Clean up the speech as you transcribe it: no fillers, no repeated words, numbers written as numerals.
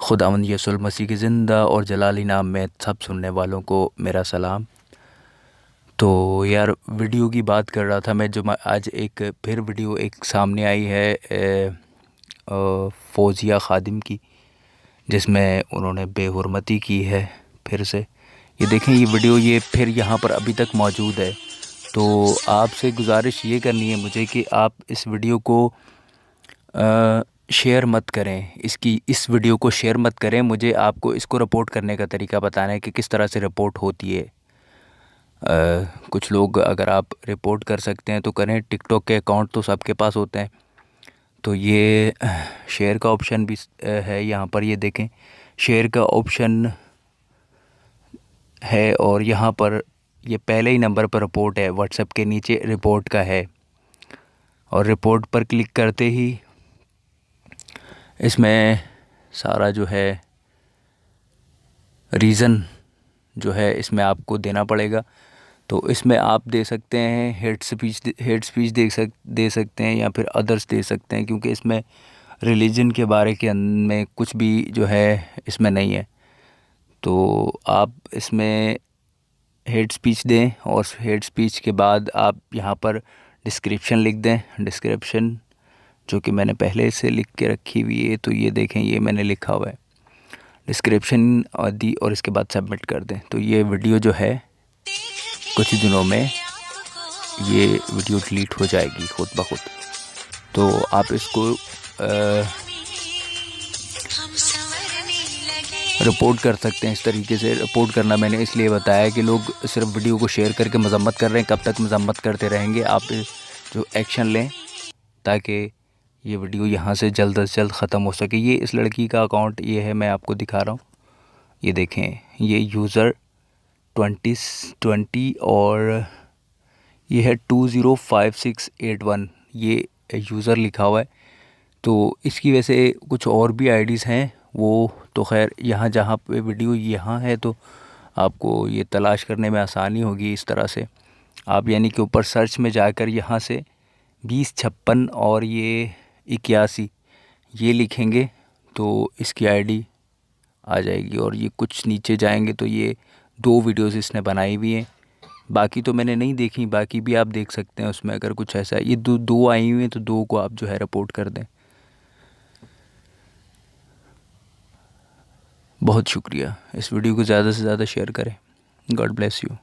खुदावंद यसुल मसीह की ज़िंदा और जलाली नाम में सब सुनने वालों को मेरा सलाम। तो यार वीडियो की बात कर रहा था मैं, जो आज एक फिर वीडियो एक सामने आई है फ़ौजिया ख़ादिम की, जिसमें उन्होंने बेहुरमती की है। फिर से ये देखें, ये वीडियो ये फिर यहाँ पर अभी तक मौजूद है। तो आपसे गुजारिश ये करनी है मुझे कि आप इस वीडियो को शेयर मत करें, इस वीडियो को शेयर मत करें। मुझे आपको इसको रिपोर्ट करने का तरीका बताना है कि किस तरह से रिपोर्ट होती है। कुछ लोग अगर आप रिपोर्ट कर सकते हैं तो करें। टिकटॉक के अकाउंट तो सबके पास होते हैं। तो ये शेयर का ऑप्शन भी है यहाँ पर, ये देखें शेयर का ऑप्शन है, और यहाँ पर ये पहले ही नंबर पर रिपोर्ट है, व्हाट्सएप के नीचे रिपोर्ट का है। और रिपोर्ट पर क्लिक करते ही इसमें सारा जो है रीज़न जो है इसमें आपको देना पड़ेगा। तो इसमें आप दे सकते हैं हेट स्पीच दे सकते हैं, या फिर अदर्स दे सकते हैं, क्योंकि इसमें रिलीजन के बारे के में कुछ भी जो है इसमें नहीं है। तो आप इसमें हेट स्पीच दें, और हेट स्पीच के बाद आप यहाँ पर डिस्क्रिप्शन लिख दें। डिस्क्रिप्शन जो कि मैंने पहले से लिख के रखी हुई है, तो ये देखें ये मैंने लिखा हुआ है डिस्क्रिप्शन दी, और इसके बाद सबमिट कर दें। तो ये वीडियो जो है कुछ दिनों में ये वीडियो डिलीट हो जाएगी खुद ब खुद। तो आप इसको रिपोर्ट कर सकते हैं। इस तरीके से रिपोर्ट करना मैंने इसलिए बताया कि लोग सिर्फ वीडियो को शेयर करके मजम्मत कर रहे हैं। कब तक मजम्मत करते रहेंगे? आप जो एक्शन लें ताकि ये वीडियो यहाँ से जल्द ख़त्म हो सके। ये इस लड़की का अकाउंट ये है, मैं आपको दिखा रहा हूँ। ये देखें, ये यूज़र 2020 और ये है 205681, ये यूज़र लिखा हुआ है। तो इसकी वैसे कुछ और भी आईडीज़ हैं, वो तो खैर यहाँ जहाँ पे वीडियो यहाँ है तो आपको ये तलाश करने में आसानी होगी। इस तरह से आप यानी कि ऊपर सर्च में जाकर यहाँ से 2056 और ये 81 ये लिखेंगे तो इसकी आईडी आ जाएगी। और ये कुछ नीचे जाएंगे तो ये 2 वीडियोस इसने बनाई हुई हैं। बाकी तो मैंने नहीं देखी, बाकी भी आप देख सकते हैं उसमें। अगर कुछ ऐसा ये दो आई हुई हैं तो 2 को आप जो है रिपोर्ट कर दें। बहुत शुक्रिया। इस वीडियो को ज़्यादा से ज़्यादा शेयर करें। God bless you.